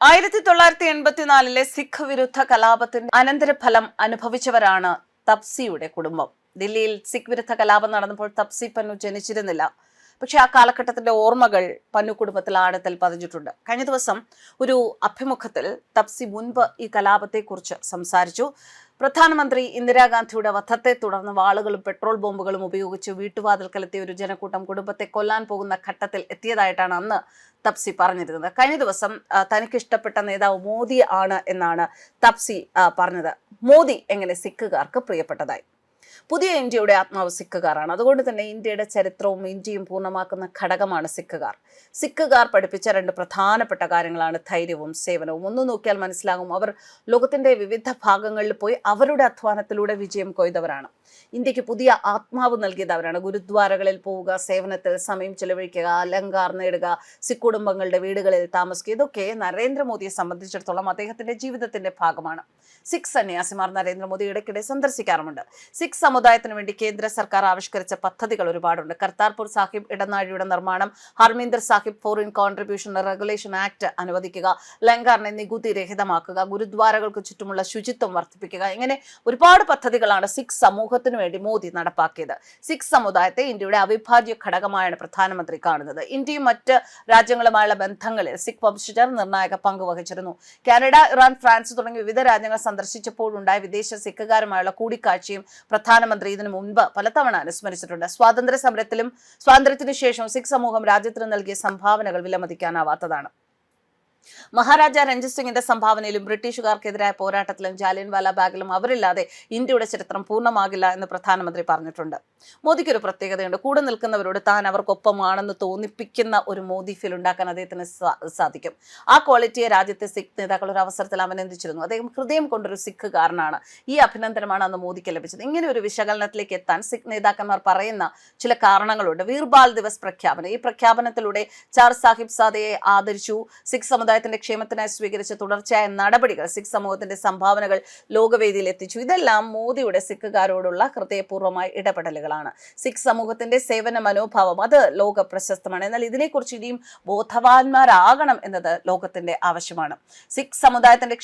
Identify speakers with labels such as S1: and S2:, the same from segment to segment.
S1: 1984 സിഖ് വിരുദ്ധ കലാപത്തിന്റെ അനന്തരഫലം അനുഭവിച്ചവരാണ് തപ്സിയുടെ കുടുംബം. ദില്ലിയിൽ സിഖ് വിരുദ്ധ കലാപം നടന്നപ്പോൾ തപ്സി പന്നു ജനിച്ചിരുന്നില്ല. പക്ഷെ ആ കാലഘട്ടത്തിന്റെ ഓർമ്മകൾ പന്നു കുടുംബത്തിൽ ആഴത്തിൽ പതിഞ്ഞിട്ടുണ്ട്. കഴിഞ്ഞ ദിവസം ഒരു അഭിമുഖത്തിൽ തപ്സി മുൻപ് ഈ കലാപത്തെക്കുറിച്ച് സംസാരിച്ചു. പ്രധാനമന്ത്രി ഇന്ദിരാഗാന്ധിയുടെ വധത്തെ തുടർന്ന് വാളുകളും പെട്രോൾ ബോംബുകളും ഉപയോഗിച്ച് വീട്ടുവാതിൽക്കലെത്തിയ ഒരു ജനക്കൂട്ടം കുടുംബത്തെ കൊല്ലാൻ പോകുന്ന ഘട്ടത്തിൽ എത്തിയതായിട്ടാണ് അന്ന് തപ്സി പറഞ്ഞിരുന്നത്. കഴിഞ്ഞ ദിവസം തനിക്ക് ഇഷ്ടപ്പെട്ട നേതാവ് മോദി ആണ് എന്നാണ് തപ്സി പറഞ്ഞത്. മോദി എങ്ങനെ സിഖുകാർക്ക് പ്രിയപ്പെട്ടതായി. പുതിയ ഇന്ത്യയുടെ ആത്മാവ് സിഖുകാരാണ്. അതുകൊണ്ട് തന്നെ ഇന്ത്യയുടെ ചരിത്രവും ഇന്ത്യയും പൂർണ്ണമാക്കുന്ന ഘടകമാണ് സിഖുകാർ. സിഖുകാർ പഠിപ്പിച്ച രണ്ട് പ്രധാനപ്പെട്ട കാര്യങ്ങളാണ് ധൈര്യവും സേവനവും. ഒന്ന് നോക്കിയാൽ മനസ്സിലാകും, അവർ ലോകത്തിന്റെ വിവിധ ഭാഗങ്ങളിൽ പോയി അവരുടെ അധ്വാനത്തിലൂടെ വിജയം കൊയ്തവരാണ്. ഇന്ത്യക്ക് പുതിയ ആത്മാവ് നൽകിയതവരാണ്. ഗുരുദ്വാരകളിൽ പോവുക, സേവനത്തിൽ സമയം ചെലവഴിക്കുക, അലങ്കാർ നേടുക, സിഖ് കുടുംബങ്ങളുടെ വീടുകളിൽ താമസിക്കുക, ഇതൊക്കെ നരേന്ദ്രമോദിയെ സംബന്ധിച്ചിടത്തോളം അദ്ദേഹത്തിന്റെ ജീവിതത്തിന്റെ ഭാഗമാണ്. സിഖ് സന്യാസിമാർ നരേന്ദ്രമോദി ഇടയ്ക്കിടെ സന്ദർശിക്കാറുമുണ്ട്. സിഖ് സമുദായത്തിന് വേണ്ടി കേന്ദ്ര സർക്കാർ ആവിഷ്കരിച്ച പദ്ധതികൾ ഒരുപാടുണ്ട്. കർത്താർപൂർ സാഹിബ് ഇടനാഴിയുടെ നിർമ്മാണം, Harmandir Sahib foreign contribution regulation act അനുവദിക്കുക, ലങ്കാറിനെ നികുതി രഹിതമാക്കുക, ഗുരുദ്വാരകൾക്ക് ചുറ്റുമുള്ള ശുചിത്വം വർദ്ധിപ്പിക്കുക, ഇങ്ങനെ ഒരുപാട് പദ്ധതികളാണ് സിഖ് സമൂഹത്തിന് വേണ്ടി മോദി നടപ്പാക്കിയത്. സിഖ് സമുദായത്തെ ഇന്ത്യയുടെ അവിഭാജ്യ ഘടകമായാണ് പ്രധാനമന്ത്രി കാണുന്നത്. ഇന്ത്യയും മറ്റ് രാജ്യങ്ങളുമായുള്ള ബന്ധങ്ങളിൽ സിഖ് വംശജർ നിർണായക പങ്ക് വഹിച്ചിരുന്നു. കാനഡ, ഇറാൻ, ഫ്രാൻസ് തുടങ്ങിയ വിവിധ രാജ്യങ്ങൾ സന്ദർശിച്ചപ്പോഴുണ്ടായ വിദേശ സിഖുകാരുമായുള്ള കൂടിക്കാഴ്ചയും പ്രധാനമന്ത്രി ഇതിനു മുൻപ് പലതവണ അനുസ്മരിച്ചിട്ടുണ്ട്. സ്വാതന്ത്ര്യത്തിനു ശേഷം സിഖ് സമൂഹം രാജ്യത്തിന് നൽകിയ സംഭാവനകൾ വിലമതിക്കാനാവാത്തതാണ്. മഹാരാജ രഞ്ജിത് സിംഗിന്റെ സംഭാവനയിലും ബ്രിട്ടീഷുകാർക്കെതിരായ പോരാട്ടത്തിലും ജാലിയൻവാല ബാഗിലും അവരില്ലാതെ ഇന്ത്യയുടെ ചരിത്രം പൂർണ്ണമാകില്ല എന്ന് പ്രധാനമന്ത്രി പറഞ്ഞിട്ടുണ്ട്. മോദിക്ക് ഒരു പ്രത്യേകതയുണ്ട്. കൂടെ നിൽക്കുന്നവരോട് താൻ അവർക്കൊപ്പമാണെന്ന് തോന്നിപ്പിക്കുന്ന ഒരു മോദി ഫീൽ ഉണ്ടാക്കാൻ അദ്ദേഹത്തിന് സാധിക്കും. ആ ക്വാളിറ്റിയെ രാജ്യത്തെ സിഖ് നേതാക്കൾ ഒരു അവസരത്തിൽ അഭിനന്ദിച്ചിരുന്നു. അദ്ദേഹം ഹൃദയം കൊണ്ടൊരു സിഖുകാരനാണ്. ഈ അഭിനന്ദനമാണ് അന്ന് മോദിക്ക് ലഭിച്ചത്. ഇങ്ങനെ ഒരു വിശകലനത്തിലേക്ക് എത്താൻ സിഖ് നേതാക്കന്മാർ പറയുന്ന ചില കാരണങ്ങളുണ്ട്. വീർബാൽ ദിവസ് പ്രഖ്യാപനം. ഈ പ്രഖ്യാപനത്തിലൂടെ ചാർ സാഹിബ് സാദയെ ആദരിച്ചു. സിഖ് സമുദായത്തിന്റെ ക്ഷേമത്തിനായി സ്വീകരിച്ച തുടർച്ചയായ നടപടികൾ, സിഖ് സമൂഹത്തിന്റെ സംഭാവനകൾ ലോകവേദിയിൽ എത്തിച്ചു. ഇതെല്ലാം മോദിയുടെ സിഖുകാരോടുള്ള ഹൃദയപൂർവ്വമായ ഇടപെടലുകളാണ്. സിഖ് സമൂഹത്തിന്റെ സേവന മനോഭാവം അത് ലോക പ്രശസ്തമാണ്. എന്നാൽ ഇതിനെക്കുറിച്ച് ഇനിയും ബോധവാന്മാരാകണം എന്നത് ലോകത്തിന്റെ ആവശ്യമാണ്. സിഖ് സമുദായത്തിന്റെ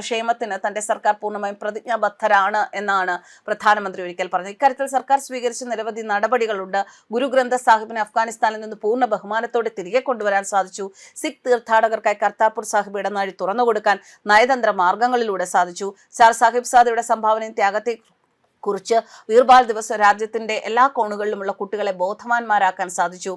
S1: ക്ഷേമത്തിന് തന്റെ സർക്കാർ പൂർണ്ണമായും പ്രതിജ്ഞാബദ്ധരാണ് എന്നാണ് പ്രധാനമന്ത്രി ഒരിക്കൽ പറഞ്ഞത്. ഇക്കാര്യത്തിൽ സർക്കാർ സ്വീകരിച്ച നിരവധി നടപടികളുണ്ട്. ഗുരു ഗ്രന്ഥ സാഹിബിനെ അഫ്ഗാനിസ്ഥാനിൽ നിന്ന് പൂർണ്ണ ബഹുമാനത്തോടെ തിരികെ കൊണ്ടുവരാൻ സാധിച്ചു. സിഖ് തീർത്ഥാടകർക്കായി കർത്താർപൂർ സാഹിബ് ഇടനാഴി തുറന്നുകൊടുക്കാൻ നയതന്ത്ര മാർഗങ്ങളിലൂടെ സാധിച്ചു. ചാർ സാഹിബ് സാദയുടെ സംഭാവനയും ത്യാഗത്തെ കുറിച്ച് വീർബാൽ ദിവസം രാജ്യത്തിന്റെ എല്ലാ കോണുകളിലുമുള്ള കുട്ടികളെ ബോധവാന്മാരാക്കാൻ സാധിച്ചു.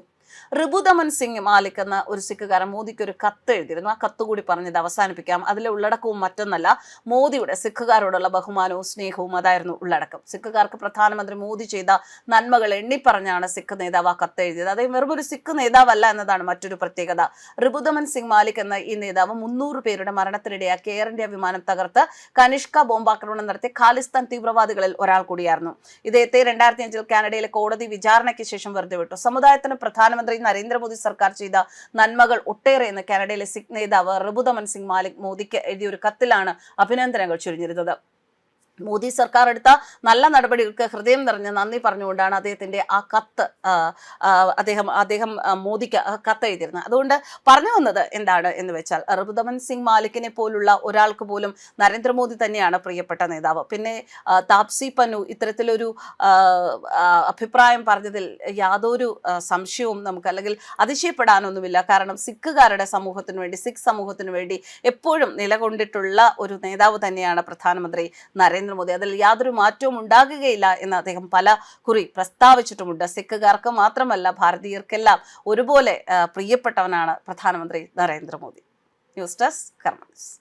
S1: ഋബുദമൻ സിംഗ് മാലിക് എന്ന ഒരു സിഖുകാരൻ മോദിക്ക് ഒരു കത്ത് എഴുതിയിരുന്നു. ആ കത്ത് കൂടി പറഞ്ഞത് അവസാനിപ്പിക്കാം. അതിലെ ഉള്ളടക്കവും മറ്റൊന്നല്ല, മോദിയുടെ സിഖുകാരോടുള്ള ബഹുമാനവും സ്നേഹവും അതായിരുന്നു ഉള്ളടക്കം. സിഖുകാർക്ക് പ്രധാനമന്ത്രി മോദി ചെയ്ത നന്മകൾ എണ്ണിപ്പറഞ്ഞാണ് സിഖ് നേതാവ് ആ കത്ത് എഴുതിയത്. അദ്ദേഹം വെറും ഒരു സിഖ് നേതാവല്ല എന്നതാണ് മറ്റൊരു പ്രത്യേകത. ഋബുദമൻ സിംഗ് മാലിക് എന്ന ഈ നേതാവ് 300 പേരുടെ മരണത്തിനിടയാക്കി എയർ ഇന്ത്യ വിമാനം തകർത്ത് കനിഷ്ക ബോംബാക്രമണം നടത്തിയ ഖാലിസ്ഥാൻ തീവ്രവാദികളിൽ ഒരാൾ കൂടിയായിരുന്നു. ഇദ്ദേഹത്തെ 2005 കാനഡയിലെ കോടതി വിചാരണയ്ക്ക് ശേഷം വെറുതെ വിട്ടു. സമുദായത്തിന് പ്രധാനമന്ത്രി നരേന്ദ്രമോദി സർക്കാർ ചെയ്ത നന്മകൾ ഒട്ടേറെ എന്ന് കാനഡയിലെ സിഖ് നേതാവ് ഋബുദമൻ സിംഗ് മാലിക് മോദിക്ക് എഴുതിയ ഒരു കത്തിലാണ് അഭിനന്ദനങ്ങൾ ചൊരിഞ്ഞിരുന്നത്. മോദി സർക്കാർ എടുത്ത നല്ല നടപടികൾക്ക് ഹൃദയം നിറഞ്ഞ നന്ദി പറഞ്ഞുകൊണ്ടാണ് അദ്ദേഹത്തിന്റെ ആ കത്ത് അദ്ദേഹം മോദിക്ക് കത്ത് എഴുതിയിരുന്നത്. അതുകൊണ്ട് പറഞ്ഞു വന്നത് എന്താണ് എന്ന് വെച്ചാൽ, ഋബുദമൻ സിംഗ് മാലിക്കിനെ പോലുള്ള ഒരാൾക്ക് പോലും നരേന്ദ്രമോദി തന്നെയാണ് പ്രിയപ്പെട്ട നേതാവ്. പിന്നെ താപ്സി പന്നു ഇത്തരത്തിലൊരു അഭിപ്രായം പറഞ്ഞതിൽ യാതൊരു സംശയവും നമുക്ക് അല്ലെങ്കിൽ അതിശയപ്പെടാനൊന്നുമില്ല. കാരണം സിഖുകാരുടെ സമൂഹത്തിന് വേണ്ടി, സിഖ് സമൂഹത്തിന് വേണ്ടി എപ്പോഴും നിലകൊണ്ടിട്ടുള്ള ഒരു നേതാവ് തന്നെയാണ് പ്രധാനമന്ത്രി നരേന്ദ്രമോദി. അതിൽ യാതൊരു മാറ്റവും ഉണ്ടാകുകയില്ല എന്ന് അദ്ദേഹം പല കുറി പ്രസ്താവിച്ചിട്ടുമുണ്ട്. സിഖുകാർക്ക് മാത്രമല്ല ഭാരതീയർക്കെല്ലാം ഒരുപോലെ പ്രിയപ്പെട്ടവനാണ് പ്രധാനമന്ത്രി നരേന്ദ്രമോദി. ന്യൂസ് ഡെസ്ക് കർമ്മ ന്യൂസ്.